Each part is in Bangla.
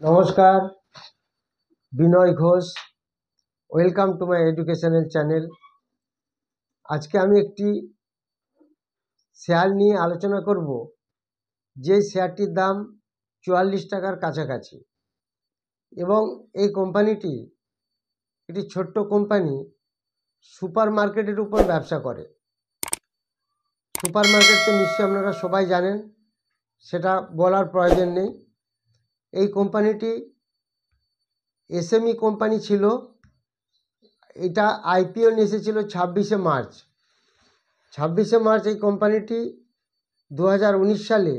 নমস্কার, Binoy Ghosh. Welcome to my educational channel. আজকে আমি একটি শেয়ার নিয়ে আলোচনা করব, যে শেয়ারটির দাম 44 টাকার কাছাকাছি এবং এই কোম্পানিটি একটি ছোট্ট কোম্পানি, সুপার মার্কেটের উপর ব্যবসা করে। সুপার মার্কেট তো নিশ্চয়ই আপনারা সবাই জানেন, সেটা বলার প্রয়োজন নেই। এই কোম্পানিটি এসএমই কোম্পানি ছিল। এটা আইপিও নিয়ে এসেছিল 26শে মার্চ। 26শে মার্চ এই কোম্পানিটি 2019 সালে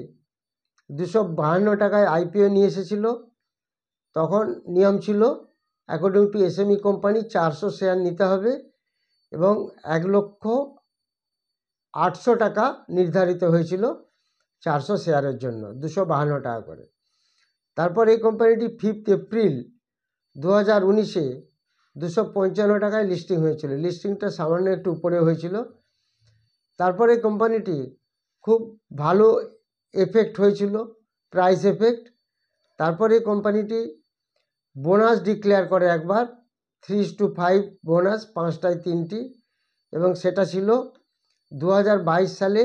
252 টাকায় আইপিও নিয়ে এসেছিল। তখন নিয়ম ছিল, according to SME company 400 share নিতে হবে এবং 1,08,000 টাকা নির্ধারিত হয়েছিল 400 শেয়ারের জন্য, 252 টাকা করে। তারপর এই কোম্পানিটি 5 এপ্রিল 2019-এ 255 টাকায় লিস্টিং হয়েছিল। লিস্টিংটা সামান্য একটু উপরে হয়েছিল। তারপরে কোম্পানিটি খুব ভালো এফেক্ট হয়েছিল, প্রাইস এফেক্ট। তারপরে কোম্পানিটি বোনাস ডিক্লেয়ার করে একবার, 3:5 বোনাস, 5টায় 3টি, এবং সেটা ছিল 2022 সালে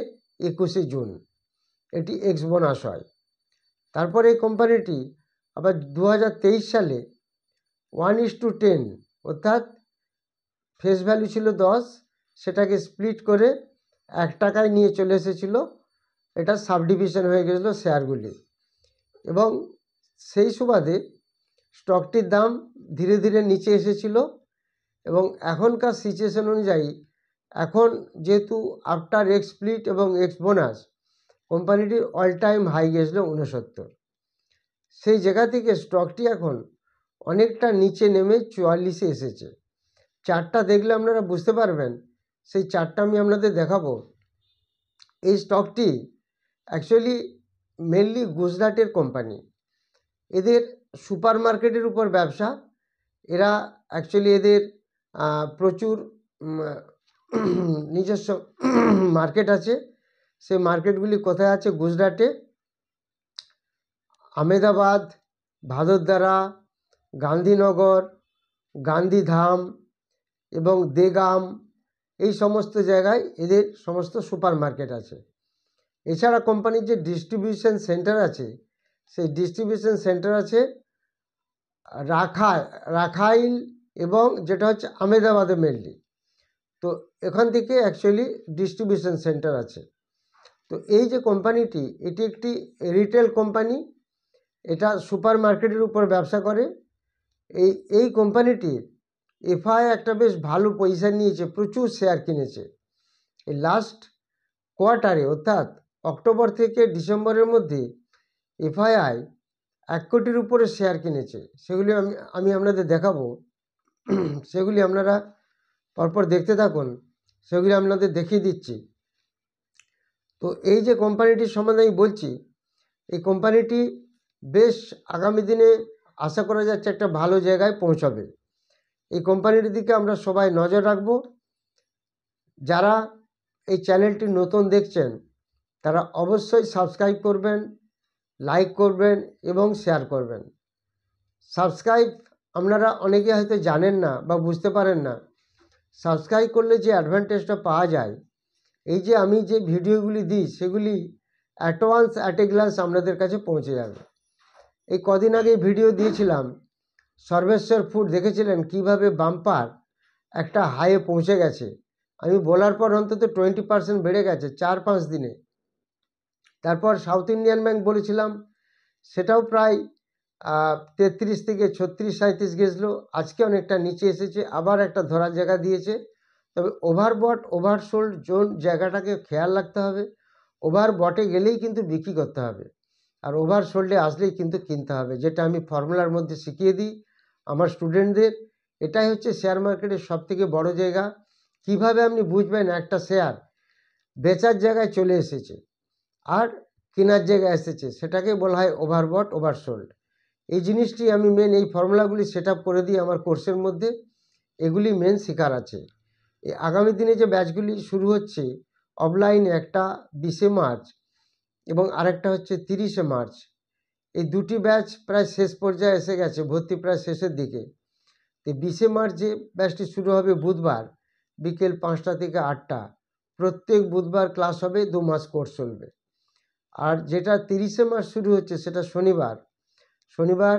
21শে জুন। এটি এক্স বোনাস হয়। তারপরে এই কোম্পানিটি আবার 2023 সালে 1:10, অর্থাৎ ফেস ভ্যালু ছিল 10, সেটাকে স্প্লিট করে 1 টাকায় নিয়ে চলে এসেছিল। এটা সাবডিভিশন হয়ে গেছিলো শেয়ারগুলি, এবং সেই সুবাদে স্টকটির দাম ধীরে ধীরে নিচে এসেছিল। এবং এখনকার সিচুয়েশন অনুযায়ী, এখন যেহেতু আফটার এক্স স্প্লিট এবং এক্স বোনাস, কোম্পানিটির অল টাইম হাই গেছিলো 69। সেই জায়গা থেকে স্টকটি এখন অনেকটা নিচে নেমে 44-এ এসেছে। চার্টটা দেখলে আপনারা বুঝতে পারবেন। সেই চার্টটা আমি আপনাদের দেখাবো। এই স্টকটি অ্যাকচুয়ালি মেনলি গুজরাটের কোম্পানি। এদের সুপার মার্কেটের উপর ব্যবসা। এরা অ্যাকচুয়ালি এদের প্রচুর নিজস্ব মার্কেট আছে। সেই মার্কেটগুলি কোথায় আছে? গুজরাটে আহমেদাবাদ, ভাদোদরা, গান্ধীনগর, গান্ধীধাম এবং দেগাম, এই সমস্ত জায়গায় এদের সমস্ত সুপার মার্কেট আছে। এছাড়া কোম্পানির যে ডিস্ট্রিবিউশন সেন্টার আছে, সেই ডিস্ট্রিবিউশন সেন্টার আছে রাখাইল এবং যেটা হচ্ছে আহমেদাবাদে মেনলি। তো এখান থেকে অ্যাকচুয়ালি ডিস্ট্রিবিউশন সেন্টার আছে। তো এই যে কোম্পানিটি, এটি একটি রিটেল কোম্পানি। এটা সুপার মার্কেটের উপর ব্যবসা করে। এই কোম্পানিটির এফআই একটা বেশ ভালো পজিশান নিয়েছে, প্রচুর শেয়ার কিনেছে। এই লাস্ট কোয়ার্টারে, অর্থাৎ অক্টোবর থেকে ডিসেম্বরের মধ্যে এফআইআই 1 কোটির উপরে শেয়ার কিনেছে। সেগুলি আমি আপনাদের দেখাবো। সেগুলি আপনারা পরপর দেখতে থাকুন, সেগুলি আপনাদের দেখিয়ে দিচ্ছি। তো এই যে কোম্পানিটির সম্বন্ধে আমি বলছি, এই কোম্পানিটি বেশ আগামী দিনে আশা করা যাচ্ছে একটা ভালো জায়গায় পৌঁছাবে। এই কোম্পানিটির দিকে আমরা সবাই নজর রাখব। যারা এই চ্যানেলটি নতুন দেখছেন, তারা অবশ্যই সাবস্ক্রাইব করবেন, লাইক করবেন এবং শেয়ার করবেন। সাবস্ক্রাইব আপনারা অনেকে হয়তো জানেন না বা বুঝতে পারেন না। সাবস্ক্রাইব করলে যে অ্যাডভান্টেজটা পাওয়া যায়, এই যে আমি যে ভিডিওগুলি দিই, সেগুলি অ্যাট এ গ্লান্স আপনাদের কাছে পৌঁছে যাবে। এই কদিন আগে ভিডিও দিয়েছিলাম সর্বেশ্বর ফুড, দেখেছিলেন কিভাবে বাম্পার একটা হাইয়ে পৌঁছে গেছে। আমি বলার পর অন্তত 20% বেড়ে গেছে 4-5 দিনে। তারপর সাউথ ইন্ডিয়ান ব্যাংক বলেছিলাম, সেটাও প্রায় 33 থেকে 36-37 গেছিলো। আজকে অনেকটা নিচে এসেছে, আবার একটা ধরার জায়গা দিয়েছে। তবে ওভারবট ওভারসোল্ড জোন জায়গাটাকে খেয়াল রাখতে হবে। ওভারবটে গেলেই কিন্তু বিক্রি করতে হবে, আর ওভারসোল্ডে আসলেই কিন্তু কিনতে হবে, যেটা আমি ফর্মুলার মধ্যে শিখিয়ে দিই আমার স্টুডেন্টদের। এটাই হচ্ছে শেয়ার মার্কেটের সবথেকে বড় জায়গা। কিভাবে আপনি বুঝবেন একটা শেয়ার বেচার জায়গায় চলে এসেছে আর কেনার জায়গায় এসেছে, সেটাকে বলা হয় ওভারবট ওভারসোল্ড। এই জিনিসটি আমি মেন এই ফর্মুলাগুলি সেট আপ করে দিই আমার কোর্সের মধ্যে। এগুলি মেন শেখার আছে। এই আগামী দিনে যে ব্যাচগুলি শুরু হচ্ছে অফলাইনে, একটা 20শে মার্চ এবং আরেকটা হচ্ছে 30শে মার্চ, এই দুটি ব্যাচ প্রায় শেষ পর্যায়ে এসে গেছে, ভর্তি প্রায় শেষের দিকে। তো 20শে মার্চ যে ব্যাচটি শুরু হবে বুধবার বিকেল 5টা থেকে 8টা, প্রত্যেক বুধবার ক্লাস হবে, 2 মাস কোর্স চলবে। আর যেটা 30শে মার্চ শুরু হচ্ছে সেটা শনিবার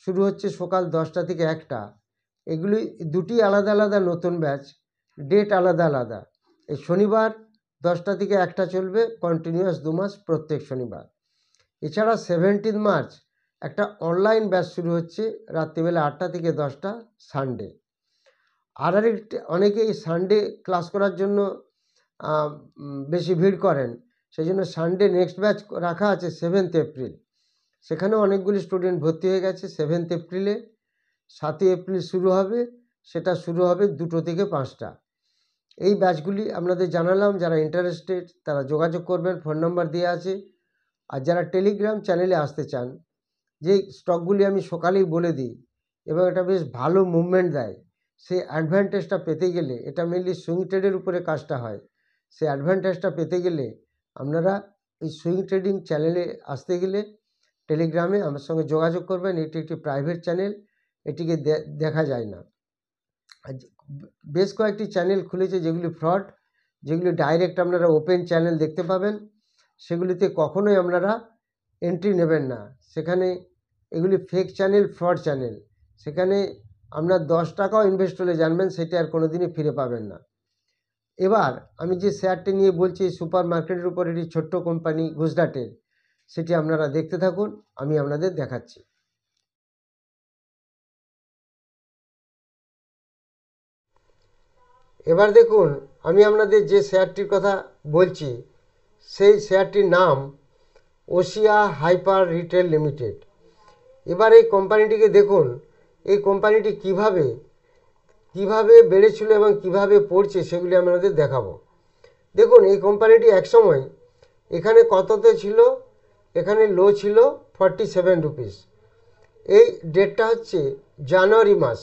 শুরু হচ্ছে সকাল 10টা থেকে 1টা। এগুলি দুটি আলাদা আলাদা নতুন ব্যাচ, ডেট আলাদা আলাদা। এই শনিবার 10টা থেকে 1টা চলবে, কন্টিনিউয়াস 2 মাস প্রত্যেক শনিবার। এছাড়া 17 মার্চ একটা অনলাইন ব্যাচ শুরু হচ্ছে রাত্রিবেলা 8টা থেকে 10টা, সানডে। আরেকটি, অনেকে এই সানডে ক্লাস করার জন্য বেশি ভিড় করেন, সেই জন্য সানডে নেক্সট ব্যাচ রাখা আছে 7 এপ্রিল। সেখানেও অনেকগুলি স্টুডেন্ট ভর্তি হয়ে গেছে 7 এপ্রিলে। 7 এপ্রিল শুরু হবে, সেটা শুরু হবে 2টো থেকে 5টা। এই ব্যাচগুলি আপনাদের জানালাম, যারা ইন্টারেস্টেড তারা যোগাযোগ করবেন, ফোন নাম্বার দেওয়া আছে। আর যারা টেলিগ্রাম চ্যানেলে আসতে চান, যে স্টকগুলি আমি সকালেই বলে দিই এবং এটা বেশ ভালো মুভমেন্ট দেয়, সেই অ্যাডভান্টেজটা পেতে গেলে, এটা মেনলি সুইং ট্রেডের উপরে কাজটা হয়, সেই অ্যাডভান্টেজটা পেতে গেলে আপনারা এই সুইং ট্রেডিং চ্যানেলে আসতে গেলে টেলিগ্রামে আমার সঙ্গে যোগাযোগ করবেন। এটি একটি প্রাইভেট চ্যানেল, এটিকে দেখা যায় না। বেশ কয়েকটি চ্যানেল খুলেছে যেগুলি ফ্রড, যেগুলি ডাইরেক্ট আপনারা ওপেন চ্যানেল দেখতে পাবেন, সেগুলিতে কখনোই আপনারা এন্ট্রি নেবেন না। সেখানে এগুলি ফেক চ্যানেল, ফ্রড চ্যানেল। সেখানে আপনার 10 টাকাও ইনভেস্ট হলে জানবেন সেটা আর কোনো দিনই ফিরে পাবেন না। এবার আমি যে শেয়ারটি নিয়ে বলছি, সুপার মার্কেটের উপর, এটি ছোট্ট কোম্পানি গুজরাটের, সেটি আপনারা দেখতে থাকুন, আমি আপনাদের দেখাচ্ছি। এবার দেখুন, আমি আপনাদের যে শেয়ারটির কথা বলছি সেই শেয়ারটির নাম ওশিয়া হাইপার রিটেল লিমিটেড। এবার এই কোম্পানিটিকে দেখুন, এই কোম্পানিটি কিভাবে বেড়েছিল এবং কিভাবে পড়ছে সেগুলি আপনাদের দেখাবো। দেখুন, এই কোম্পানিটি একসময় এখানে কততে ছিল, এখানে লো ছিল 47 রুপিস। এই ডেটটা হচ্ছে জানুয়ারি মাস।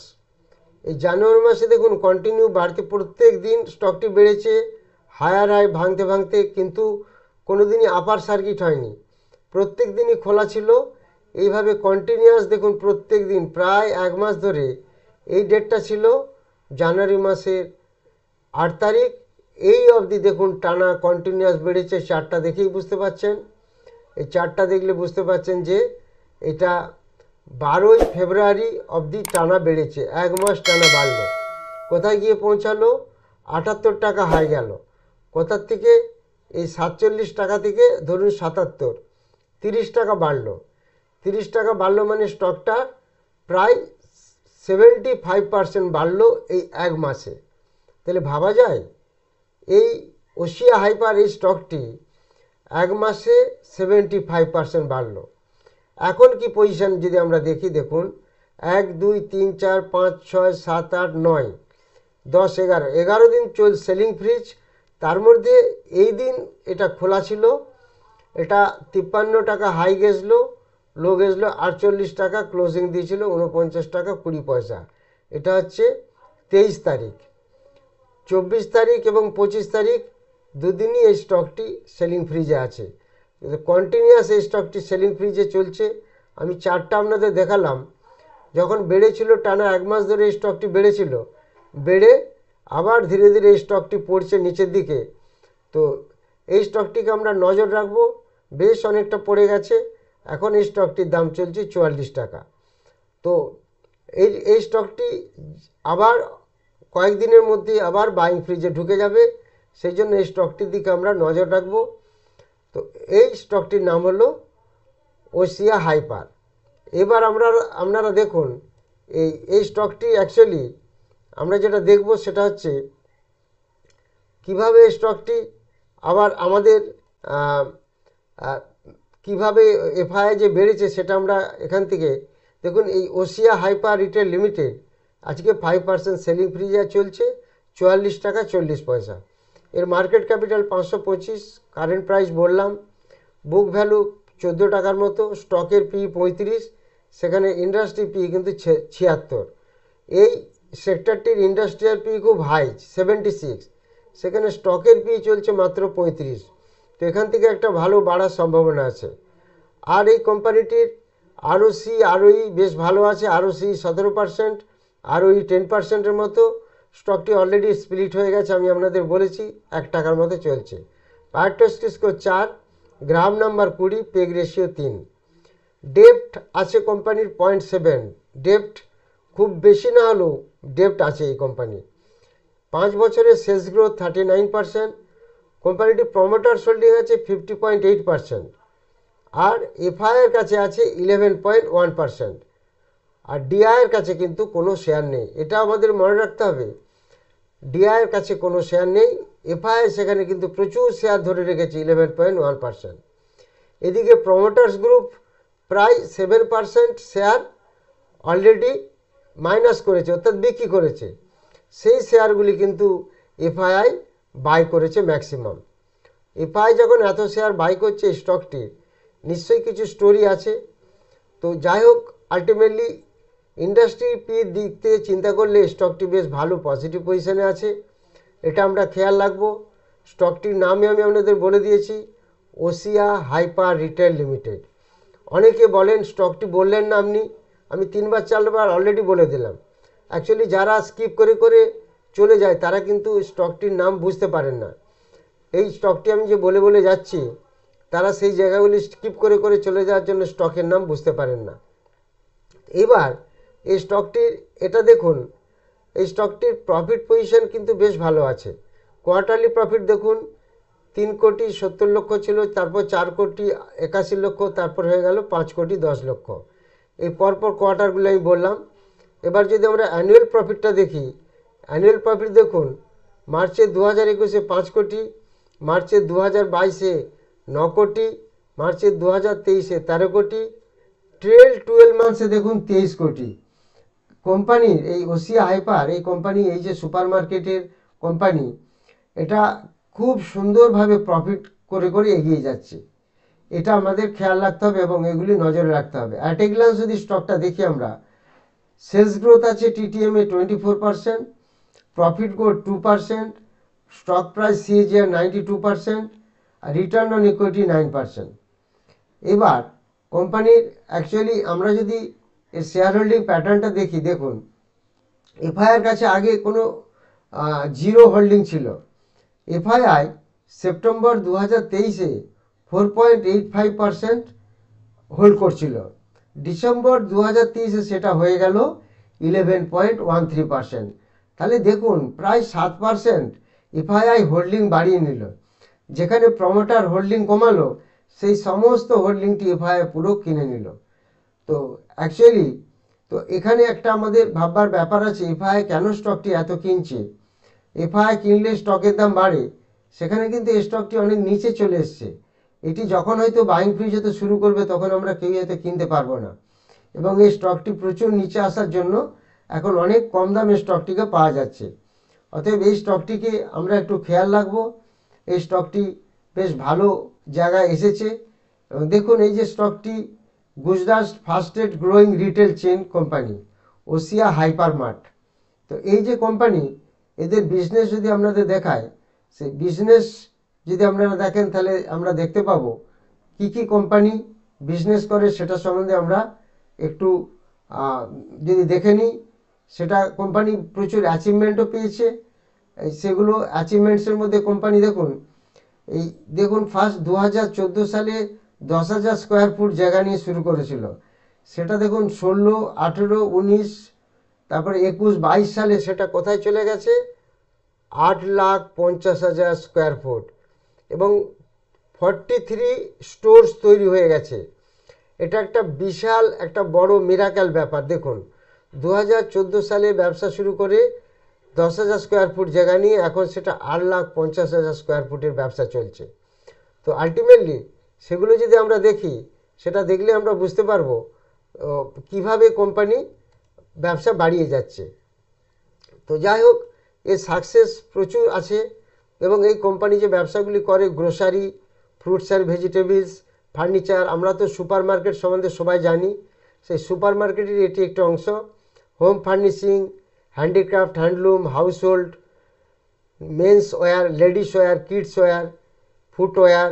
এই জানুয়ারি মাসে দেখুন কন্টিনিউ বাড়তে, প্রত্যেক দিন স্টকটি বেড়েছে, হায়ার হাই ভাঙতে ভাঙতে, কিন্তু কোনো দিনই আপার সার্কিট হয়নি, প্রত্যেক দিনই খোলা ছিল। এইভাবে কন্টিনিউয়াস দেখুন প্রত্যেক দিন প্রায় 1 মাস ধরে, এই ডেটটা ছিল জানুয়ারি মাসের 8 তারিখ, এই অবধি দেখুন টানা কন্টিনিউয়াস বেড়েছে। চার্টটা দেখেই বুঝতে পারছেন, এই চার্টটা দেখলে বুঝতে পারছেন যে এটা 12ই ফেব্রুয়ারি অবধি টানা বেড়েছে, 1 মাস টানা বাড়লো। কোথায় গিয়ে পৌঁছালো? 78 টাকা হাই গেল। কোথার থেকে? এই 47 টাকা থেকে ধরুন 77, 30 টাকা বাড়লো। 30 টাকা বাড়লো মানে স্টকটা প্রায় 75% বাড়লো এই 1 মাসে। তাহলে ভাবা যায় এই ওশিয়া হাইপার, এই স্টকটি 1 মাসে 75% বাড়লো। এখন কি পজিশন যদি আমরা দেখি, দেখুন 1 2 3 4 5 6 7 8 9 10 11 দিন চল সেলিং ফ্রিজ। তার মধ্যে এই দিন এটা খোলা ছিল, এটা 53 টাকা হাই গেছিলো, লো গেছিলো 48 টাকা, ক্লোজিং দিয়েছিল 49 টাকা 20 পয়সা। এটা হচ্ছে 23 তারিখ। 24 তারিখ এবং 25 তারিখ দুদিনই এই স্টকটি সেলিং ফ্রিজে আছে, কন্টিনিউয়াস এই স্টকটি সেলিং ফ্রিজে চলছে। আমি চারটা আপনাদের দেখালাম, যখন বেড়েছিল টানা 1 মাস ধরে এই স্টকটি বেড়েছিল, বেড়ে আবার ধীরে ধীরে এই স্টকটি পড়ছে নিচের দিকে। তো এই স্টকটিকে আমরা নজর রাখবো, বেশ অনেকটা পড়ে গেছে। এখন এই স্টকটির দাম চলছে 44 টাকা। তো এই স্টকটি আবার কয়েকদিনের মধ্যে আবার বাইং ফ্রিজে ঢুকে যাবে, সেই জন্য এই স্টকটির দিকে আমরা নজর রাখবো। তো এই স্টকটির নাম হলো ওশিয়া হাইপার। এবার আপনারা দেখুন, এই স্টকটি অ্যাকচুয়ালি আমরা যেটা দেখব সেটা হচ্ছে কিভাবে স্টকটি আবার আমাদের কিভাবে এফআইআই যে বেড়েছে সেটা আমরা এখান থেকে দেখুন। এই ওশিয়া হাইপার রিটেল লিমিটেড আজকে 5% সেলিং ফ্রিজে চলছে, 44 টাকা 40 পয়সা। এর মার্কেট ক্যাপিটাল 525, কারেন্ট প্রাইস বললাম, বুক ভ্যালু 14 টাকার মতো, স্টকের পি 35, সেখানে ইন্ডাস্ট্রি পি কিন্তু 76। এই সেক্টরটির ইন্ডাস্ট্রিয়াল পি খুব হাই 76, সেখানে স্টকের পি চলছে মাত্র 35। তো এখান থেকে একটা ভালো বাড়ার সম্ভাবনা আছে। আর এই কোম্পানিটির আরওসি আরওই বেশ ভালো আছে, আরওসি 17%, আরওই 10%-এর মতো। স্টকটি অলরেডি স্প্লিট হয়ে গেছে, আমি আপনাদের বলেছি 1 টাকার মতো চলছে। পার্টোস্টি স্কোর 4, গ্রাম নাম্বার 20, পেগ রেশিও 3। ডেপ্ট আছে কোম্পানির 0.7, ডেপ্ট খুব বেশি না হলেও ডেপ্ট আছে এই কোম্পানি। 5 বছরের সেলস গ্রোথ 39%, কোম্পানিটি প্রমোটার্স হোল্ডিং আছে 50.8%, আর এফআইআর কাছে আছে 11.1%, আর ডিআইয়ের কাছে কিন্তু কোনো শেয়ার নেই। এটা আমাদের মনে রাখতে হবে, ডিআইয়ের কাছে কোনো শেয়ার নেই, এফআইআর সেখানে কিন্তু প্রচুর শেয়ার ধরে রেখেছে 11.1%। এদিকে প্রমোটার্স গ্রুপ প্রায় 7% শেয়ার অলরেডি মাইনাস করেছে, অর্থাৎ বিক্রি করেছে। সেই শেয়ারগুলি কিন্তু এফআইআই বাই করেছে ম্যাক্সিমাম। এফআই যখন এত শেয়ার বাই করছে স্টকটি, নিশ্চয়ই কিছু স্টোরি আছে। তো যাই হোক, আলটিমেটলি ইন্ডাস্ট্রি দিক থেকে চিন্তা করলে স্টকটি বেশ ভালো পজিটিভ পজিশনে আছে, এটা আমরা খেয়াল রাখবো। স্টকটির নামে আমি আপনাদের বলে দিয়েছি, ওসিয়া হাইপার রিটেল লিমিটেড। অনেকে বলেন স্টকটি বললেন না আপনি, আমি 3-4বার অলরেডি বলে দিলাম। অ্যাকচুয়ালি যারা স্কিপ করে করে চলে যায় তারা কিন্তু স্টকটির নাম বুঝতে পারেন না। এই স্টকটি আমি যে বলে বলে যাচ্ছি, তারা সেই জায়গাগুলি স্কিপ করে করে চলে যাওয়ার জন্য স্টকের নাম বুঝতে পারেন না। এবার এই স্টকটির এটা দেখুন, এই স্টকটির প্রফিট পজিশন কিন্তু বেশ ভালো আছে। কোয়ার্টারলি প্রফিট দেখুন, 3,70,00,000 ছিল, তারপর 4,81,00,000, তারপর হয়ে গেল 5,10,00,000। এই পরপর কোয়ার্টারগুলো আমি বললাম। এবার যদি আমরা অ্যানুয়াল প্রফিটটা দেখি, অ্যানুয়াল প্রফিট দেখুন, মার্চে 2021-এ 5 কোটি, মার্চে 2022-এ 9 কোটি, মার্চে 2023-এ 13 কোটি, ট্রেল 12 মান্থসে দেখুন 23 কোটি। কোম্পানির এই ওসিয়া হাইপার, এই কোম্পানি, এই যে সুপার মার্কেটের কোম্পানি, এটা খুব সুন্দরভাবে প্রফিট করে করে এগিয়ে যাচ্ছে। এটা আমাদের খেয়াল রাখতে হবে এবং এগুলি নজরে রাখতে হবে। অ্যাট এ গ্লান্স যদি স্টকটা দেখি আমরা, সেলস গ্রোথ আছে টিটিএমে 24%, profit growth 2%, stock price CAGR 92%, আর রিটার্ন অন ইকুইটি 9%। এবার কোম্পানির অ্যাকচুয়ালি আমরা যদি এর শেয়ার হোল্ডিং প্যাটার্নটা দেখি, দেখুন এফআইআর কাছে আগে কোনো জিরো হোল্ডিং ছিল। এফআইআই সেপ্টেম্বর 2023-এ 4.85% হোল্ড করছিল, ডিসেম্বর 2023-এ সেটা হয়ে গেল 11.13%। তাহলে দেখুন প্রায় 7% এফআইআই হোল্ডিং বাড়িয়ে নিল। যেখানে প্রমোটার হোল্ডিং কমালো, সেই সমস্ত হোল্ডিংটি এফআইআই পুরো কিনে নিল। তো অ্যাকচুয়ালি তো এখানে একটা আমাদের ভাববার ব্যাপার আছে, এফআইআই কেন স্টকটি এত কিনছে। এফআইআই কিনলে স্টকের দাম বাড়ে, সেখানে কিন্তু এই স্টকটি অনেক নিচে চলে এসছে। এটি যখন হয়তো বাইং ফ্রিজ হতে শুরু করবে, তখন আমরা কেউ হয়তো কিনতে পারবো না, এবং এই স্টকটি প্রচুর নিচে আসার জন্য এখন অনেক কম দামে স্টকটিকে পাওয়া যাচ্ছে। অতএব এই স্টকটিকে আমরা একটু খেয়াল রাখবো। এই স্টকটি বেশ ভালো জায়গায় এসেছে। এবং দেখুন এই যে স্টকটি, Gujarat fastest growing retail chain company Osia hyper mart. তো এই যে কোম্পানি, এদের বিজনেস যদি আপনাদের দেখায়, সেই বিজনেস যদি আপনারা দেখেন, তাহলে আমরা দেখতে পাবো কি কি কোম্পানি বিজনেস করে, সেটা সম্বন্ধে আমরা একটু যদি দেখে নিই। সেটা কোম্পানি প্রচুর অ্যাচিভমেন্টও পেয়েছে। সেগুলো অ্যাচিভমেন্টসের মধ্যে কোম্পানি দেখুন, এই দেখুন ফার্স্ট 2014 সালে 10,000 স্কোয়ার ফুট জায়গা নিয়ে শুরু করেছিল। সেটা দেখুন 16, 18, 19, তারপরে 21, 22 সালে সেটা কোথায় চলে গেছে, 8,50,000 স্কোয়ার ফুট, এবং 43 স্টোরস তৈরি হয়ে গেছে। এটা একটা বিশাল একটা বড় মিরাকেল ব্যাপার। দেখুন 2014 সালে ব্যবসা শুরু করে 10,000 স্কোয়ার ফুট জায়গা নিয়ে এখন সেটা 8,50,000 স্কোয়ার ফুটের ব্যবসা চলছে। তো আলটিমেটলি সেগুলো যদি আমরা দেখি, সেটা দেখলে আমরা বুঝতে পারবো কিভাবে কোম্পানি ব্যবসা বাড়িয়ে যাচ্ছে। তো যাই হোক, এর সাকসেস প্রচুর আছে, এবং এই কোম্পানি যে ব্যবসাগুলি করে, grocery, fruits and vegetables, furniture, আমরা তো সুপার মার্কেট সম্বন্ধে সবাই জানি, সেই সুপার মার্কেটের এটি একটি অংশ। Home furnishing, handicraft, handloom, household, men's wear, ladies wear, kids wear, footwear,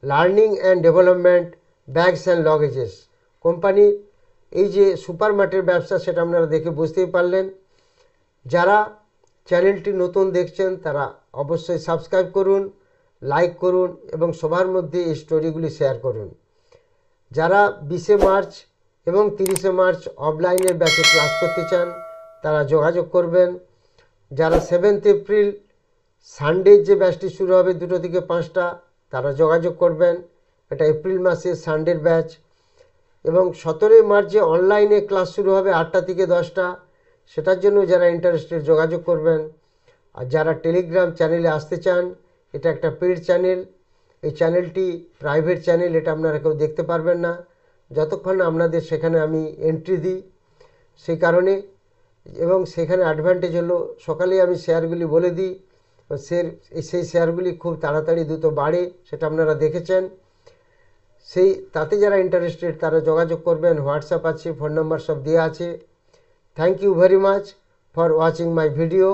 learning and development, bags and luggages, কোম্পানির এই যে সুপারমার্টের ব্যবসা সেটা আপনারা দেখে বুঝতেই পারলেন। যারা চ্যানেলটি নতুন দেখছেন তারা অবশ্যই সাবস্ক্রাইব করুন, লাইক করুন এবং সবার মধ্যে এই স্টোরিগুলি শেয়ার করুন। যারা 20শে মার্চ এবং 30শে মার্চ অফলাইনের ব্যাচে ক্লাস করতে চান তারা যোগাযোগ করবেন। যারা 7th এপ্রিল সানডে যে ব্যাচটি শুরু হবে 2টো থেকে 5টা তারা যোগাযোগ করবেন। এটা এপ্রিল মাসের সানডের ব্যাচ। এবং 17 মার্চ যে অনলাইনে ক্লাস শুরু হবে 8টা থেকে 10টা, সেটার জন্য যারা ইন্টারেস্টেড যোগাযোগ করবেন। আর যারা টেলিগ্রাম চ্যানেলে আসতে চান, এটা একটা পেইড চ্যানেল। এই চ্যানেলটি প্রাইভেট চ্যানেল, এটা আপনারা কেউ দেখতে পারবেন না যতক্ষণ না আপনাদের সেখানে আমি এন্ট্রি দিই। সেই কারণে এবং সেখানে অ্যাডভান্টেজ হলো সকালেই আমি শেয়ারগুলি বলে দিই, সেই শেয়ারগুলি খুব তাড়াতাড়ি দ্রুত বাড়ে, সেটা আপনারা দেখেছেন। তাতে যারা ইন্টারেস্টেড তারা যোগাযোগ করবেন। হোয়াটসঅ্যাপ আছে, ফোন নাম্বার সব দেওয়া আছে। Thank you very much for watching my video.